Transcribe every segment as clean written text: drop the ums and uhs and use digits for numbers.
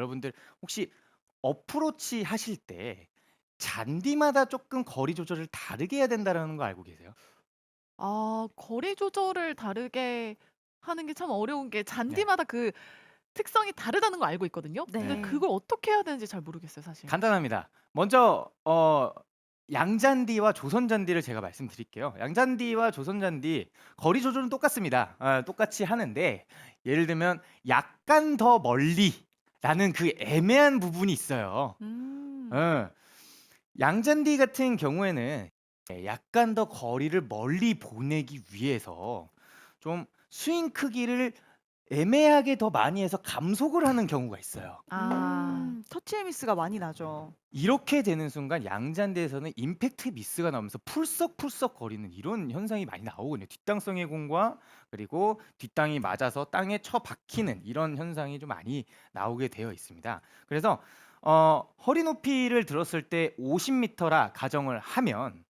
여러분들 혹시 어프로치 하실 때 잔디마다 조금 거리 조절을 다르게 해야 된다라는 거 알고 계세요? 거리 조절을 다르게 하는 게 참 어려운 게 네. 잔디마다 그 특성이 다르다는 걸 알고 있거든요. 근데 네. 그걸 어떻게 해야 되는지 잘 모르겠어요 사실. 간단합니다. 먼저 양잔디와 조선잔디를 제가 말씀드릴게요. 양잔디와 조선잔디 거리 조절은 똑같습니다. 똑같이 하는데 예를 들면 약간 더 멀리라는 그 애매한 부분이 있어요. 음. 어. 양잔디 같은 경우에는 약간 더 거리를 멀리 보내기 위해서 좀 스윙 크기를 애매하게 더 많이 해서 감속을 하는 경우가 있어요. 아. 터치의 미스가 많이 나죠. 이렇게 되는 순간 양잔디에서는 임팩트 미스가 나오면서 풀썩풀썩 거리는 이런 현상이 많이 나오거든요. 뒷땅성의 공과 그리고 뒷땅이 맞아서 땅에 쳐박히는 이런 현상이 좀 많이 나오게 되어 있습니다. 그래서 허리 높이를 들었을 때 50m라 가정을 하면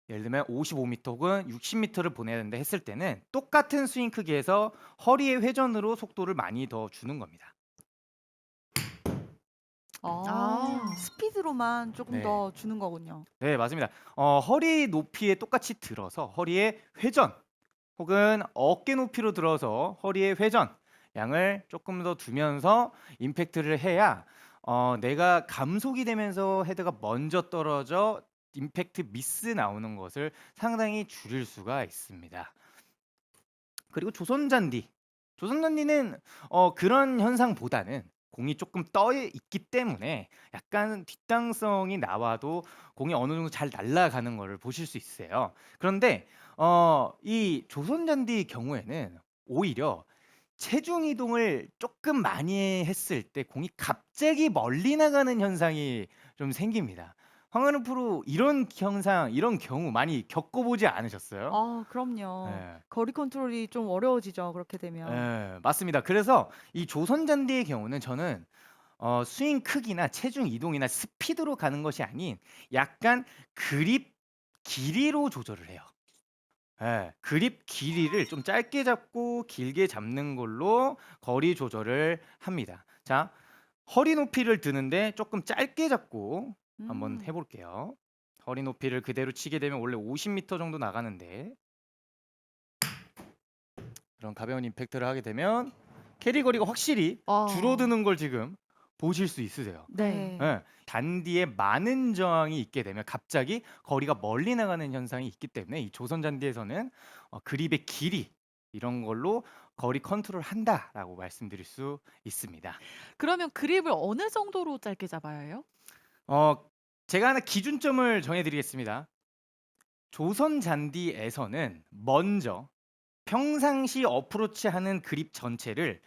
예를 들면 55m 혹은 60m를 보내야 된다 했을 때는 똑같은 스윙 크기에서 허리의 회전으로 속도를 많이 더 주는 겁니다. 아. 스피드로만 조금 네. 더 주는 거군요. 네, 맞습니다. 허리 높이에 똑같이 들어서 허리의 회전 혹은 어깨 높이로 들어서 허리의 회전 양을 조금 더 두면서 임팩트를 해야 내가 감속이 되면서 헤드가 먼저 떨어져 임팩트 미스 나오는 것을 상당히 줄일 수가 있습니다. 그리고 조선잔디. 조선잔디는 그런 현상보다는 공이 조금 떠 있기 때문에 약간 뒷땅성이 나와도 공이 어느 정도 잘 날아가는 거를 보실 수 있으세요. 그런데 이 조선잔디의 경우에는 오히려 체중 이동을 조금 많이 했을 때 공이 갑자기 멀리 나가는 현상이 좀 생깁니다. 황은우 프로 이런 현상, 이런 경우 많이 겪어보지 않으셨어요? 그럼요. 예. 거리 컨트롤이 좀 어려워지죠, 그렇게 되면. 예. 맞습니다. 그래서 이 조선잔디의 경우는 저는 스윙 크기나 체중 이동이나 스피드로 가는 것이 아닌 약간 그립 길이로 조절을 해요. 예. 그립 길이를 좀 짧게 잡고 길게 잡는 걸로 거리 조절을 합니다. 자, 허리 높이를 드는데 조금 짧게 잡고 한번 해 음. 볼게요. 허리 높이를 그대로 치게 되면 원래 50m 정도 나가는데 그런 가벼운 임팩트를 하게 되면 캐리 거리가 확실히 아. 줄어드는 걸 지금 보실 수 있으세요. 네. 네. 예. 잔디에 많은 저항이 있게 되면 갑자기 거리가 멀리 나가는 현상이 있기 때문에 이 조선 잔디에서는 그립의 길이 이런 걸로 거리 컨트롤 한다라고 말씀드릴 수 있습니다. 그러면 그립을 어느 정도로 짧게 잡아야 해요? 어 제가 하나 기준점을 정해 드리겠습니다. 조선 잔디에서는 먼저 평상시 어프로치하는 그립 전체를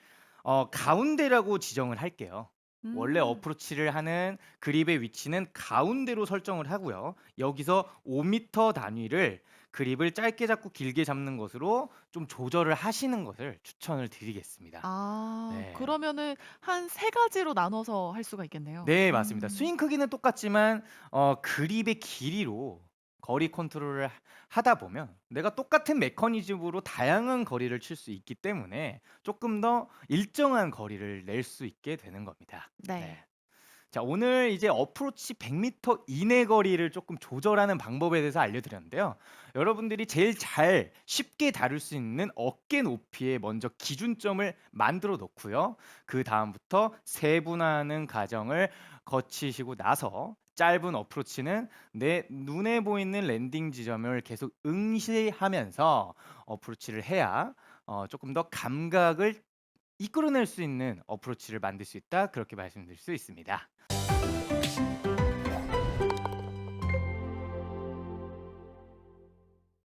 가운데라고 지정을 할게요. 원래 음. 어프로치를 하는 그립의 위치는 가운데로 설정을 하고요. 여기서 5m 단위를 그립을 짧게 잡고 길게 잡는 것으로 좀 조절을 하시는 것을 추천을 드리겠습니다. 네. 그러면은 한 세 가지로 나눠서 할 수가 있겠네요. 네, 맞습니다. 음. 스윙 크기는 똑같지만 그립의 길이로 거리 컨트롤을 하다 보면 내가 똑같은 메커니즘으로 다양한 거리를 칠 수 있기 때문에 조금 더 일정한 거리를 낼 수 있게 되는 겁니다. 네. 네. 자, 오늘 이제 어프로치 100m 이내 거리를 조금 조절하는 방법에 대해서 알려드렸는데요. 여러분들이 제일 잘 쉽게 다룰 수 있는 어깨 높이에 먼저 기준점을 만들어 놓고요. 그 다음부터 세분화하는 과정을 거치시고 나서 짧은 어프로치는 내 눈에 보이는 랜딩 지점을 계속 응시하면서 어프로치를 해야 조금 더 감각을 이끌어낼 수 있는 어프로치를 만들 수 있다. 그렇게 말씀드릴 수 있습니다.